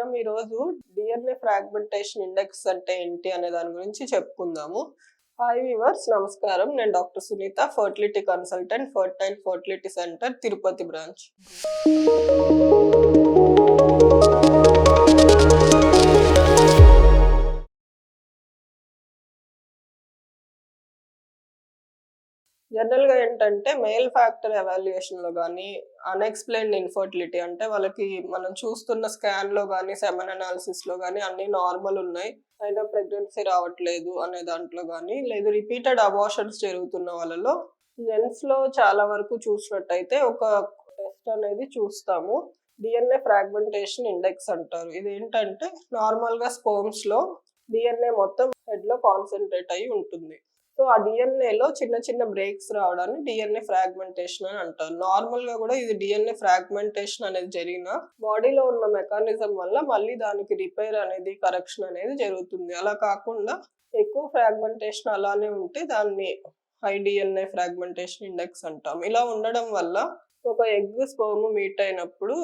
మనం ఈరోజు DNA fragmentation index అంటే ఏంటి అనే దాని గురించి చెప్పుకుందాము. హాయ్ వ్యూవర్స్, నమస్కారం. నేను doctor Sunitha, fertility consultant, fertile fertility centre, Tirupati branch. జనరల్‌గా ఏంటంటే మేల్ ఫ్యాక్టర్ ఎవాల్యుయేషన్‌లో గానీ, అన్‌ఎక్స్‌ప్లెయిన్డ్ ఇన్‌ఫర్టిలిటీ అంటే వాళ్ళకి మనం చూస్తున్న స్కాన్‌లో గానీ, సెమెన్ అనాలిసిస్‌లో గానీ అన్నీ నార్మల్ ఉన్నాయి. అయినా ప్రెగ్నెన్సీ రావట్లేదు అనే దాంట్లో గానీ, లేదు రిపీటెడ్ అబార్షన్స్ జరుగుతున్న వాళ్ళలో జెన్స్‌లో చాలా వరకు చూసినట్టయితే ఒక టెస్ట్ అనేది చూస్తాము. డీఎన్ఏ ఫ్రాగ్మెంటేషన్ ఇండెక్స్ అంటారు. ఇదేంటంటే నార్మల్‌గా స్పెర్మ్స్‌లో డీఎన్ఏ మొత్తం హెడ్‌లో కాన్సంట్రేట్ అయ్యి ఉంటుంది. సో, ఆ డీఎన్ఏలో చిన్న చిన్న బ్రేక్స్ రావడాన్ని డీఎన్ఏ ఫ్రాగ్మెంటేషన్ అని అంటారు. నార్మల్‌గా గూడా ఇది డీఎన్ఏ ఫ్రాగ్మెంటేషన్ అనేది జరిగినా బాడీలో ఉన్న మెకానిజం వల్ల మళ్ళీ దానికి రిపేర్ అనేది, కరెక్షన్ అనేది జరుగుతుంది. అలా కాకుండా ఎక్కువ ఫ్రాగ్మెంటేషన్ అలానే ఉంటే దాన్ని హై డీఎన్ఏ ఫ్రాగ్మెంటేషన్ ఇండెక్స్ అంటాం. ఇలా ఉండడం వల్ల ఒక ఎగ్, స్పెర్మ్ మీట్ అయినప్పుడు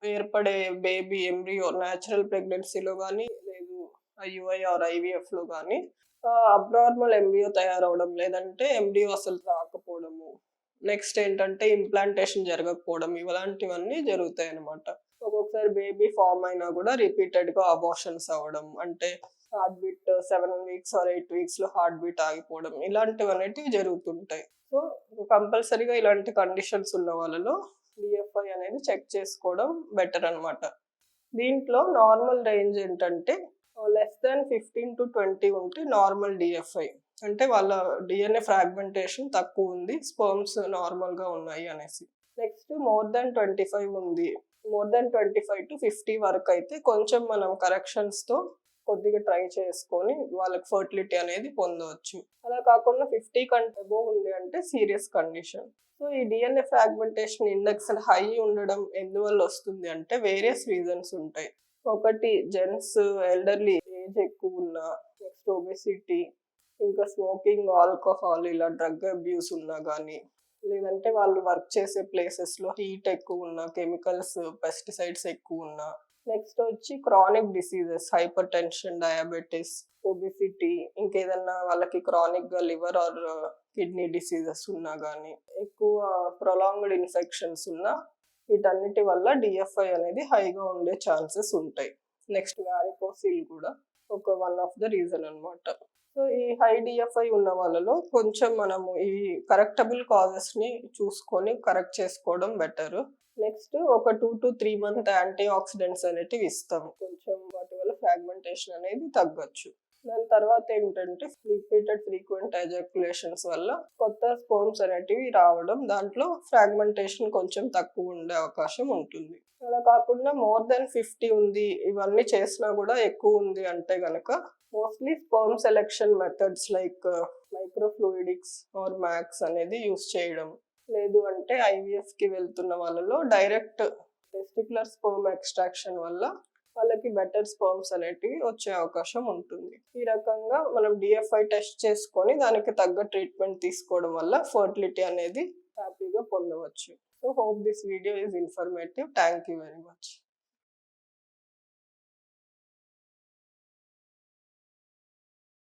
ఏర్పడే బేబీ ఎంబ్రియో నేచురల్ ప్రెగ్నెన్సీలో గానీ, లేదు ఐయుఐ ఆర్ ఐవీఎఫ్‌లో గానీ అబ్నార్మల్ ఎంబ్రియో తయారవ్వడం, లేదంటే ఎంబ్రియో అసలు రాకపోవడము. నెక్స్ట్ ఏంటంటే ఇంప్లాంటేషన్ జరగకపోవడం, ఇలాంటివన్నీ జరుగుతాయన్నమాట. ఒక్కొక్కసారి బేబీ ఫార్మ్ అయినా గూడా రిపీటెడ్‌గా అబార్షన్స్ అవ్వడం. అంటే హార్ట్ బీట్ 7 వీక్స్ ఆర్ 8 వీక్స్‌లో హార్ట్ బీట్ ఆగిపోవడం. ఇలాంటివనేటివి జరుగుతుంటాయి. సో, కంపల్సరీగా ఇలాంటి కండిషన్స్ ఉన్న వాళ్ళలో డీఎఫ్ఐ అనేది చెక్ చేసుకోవడం బెటర్ అన్నమాట. దీంట్లో నార్మల్ రేంజ్ ఏంటంటే లెస్ దాన్ 15-20 ఉంటే నార్మల్ డీఎఫ్ఐ. అంటే వాళ్ళ డీఎన్ఏ ఫ్రాగ్మెంటేషన్ తక్కువుంది. స్పెర్మ్స్ నార్మల్‌గా ఉన్నాయి అనేసి. నెక్స్ట్ మోర్ దాన్ 25 ఉంది. మోర్ దాన్ 25-50 వరకైతే కొంచెం మనం కరెక్షన్స్‌తో కొద్దిగా ట్రై చేసుకొని వాళ్ళకి ఫర్టిలిటీ అనేది పొందవచ్చు. అలా కాకుండా 50 కంటే అబోవ్ ఉంది అంటే సీరియస్ కండిషన్. సో, ఈ డీఎన్ఏ ఫ్రాగ్మెంటేషన్ ఇండెక్స్ హై ఉండడం ఎందువల్ల వస్తుంది అంటే వేరియస్ రీజన్స్ ఉంటాయి. ఒకటి జెంట్స్, ఎల్డర్లీ ఏజ్ ఎక్కువున్నా, నెక్స్ట్ ఒబెసిటీ, ఇంకా స్మోకింగ్, ఆల్కహాల్ ఇలా డ్రగ్ అబ్యూస్ ఉన్నా గానీ, లేదంటే వాళ్ళు వర్క్ చేసే ప్లేసెస్‌లో హీట్ ఎక్కువున్నా, కెమికల్స్, పెస్టిసైడ్స్ ఎక్కువున్నా, నెక్స్ట్ వచ్చి chronic diseases, hypertension, diabetes, obesity, ఇంకేదన్నా వాళ్ళకి క్రానిక్‌గా లివర్ ఆర్ కిడ్నీ డిసీజెస్ ఉన్నా గానీ, ఎక్కువ ప్రొలాంగ్డ్ ఇన్ఫెక్షన్స్ ఉన్నా వీటన్నిటి వల్ల డీఎఫ్ఐ అనేది హైగా ఉండే ఛాన్సెస్ ఉంటాయి. నెక్స్ట్ వారికోసిల్ కూడా వన్ ఆఫ్ ద రీజన్ అన్నమాట. సో, ఈ హై డీఎఫ్ఐ ఉన్న వాళ్ళలో కొంచెం మనము ఈ కరెక్టబుల్ కాజెస్‌ని చూసుకొని కరెక్ట్ చేసుకోవడం బెటరు. నెక్స్ట్ ఒక 2-3 మంత్ యాంటీ ఆక్సిడెంట్స్ అనేటివి ఇస్తాం. కొంచెం వాటి వల్ల ఫ్రాగ్మెంటేషన్ అనేది తగ్గొచ్చు. దాని తర్వాత ఏంటంటే రిపీటెడ్ ఫ్రీక్వెంట్ ఎజాక్యులేషన్స్ వల్ల కొత్త స్పెర్మ్స్ అనేటివి రావడం, దాంట్లో ఫ్రాగ్మెంటేషన్ కొంచెం తక్కువ ఉండే అవకాశం ఉంటుంది. అలా కాకుండా మోర్ దాన్ 50 ఉంది, ఇవన్నీ చేసినా కూడా ఎక్కువ ఉంది అంటే గనక mostly sperm selection methods like microfluidics or MACS అనేది యూజ్ చేయడం. లేదు అంటే ఐవీఎఫ్‌కి వెళ్తున్న వాళ్ళలో డైరెక్ట్ టెస్టిక్యులర్ స్పెర్మ్ ఎక్స్ట్రాక్షన్ వల్ల వాళ్ళకి బెటర్ స్పెర్మ్స్ అనేటివి వచ్చే అవకాశం ఉంటుంది. ఈ రకంగా మనం డీఎఫ్ఐ టెస్ట్ చేసుకొని దానికి తగ్గ ట్రీట్మెంట్ తీసుకోవడం వల్ల ఫర్టిలిటీ అనేది హ్యాపీగా పొందవచ్చు. So, hope this video is informative. Thank you very much.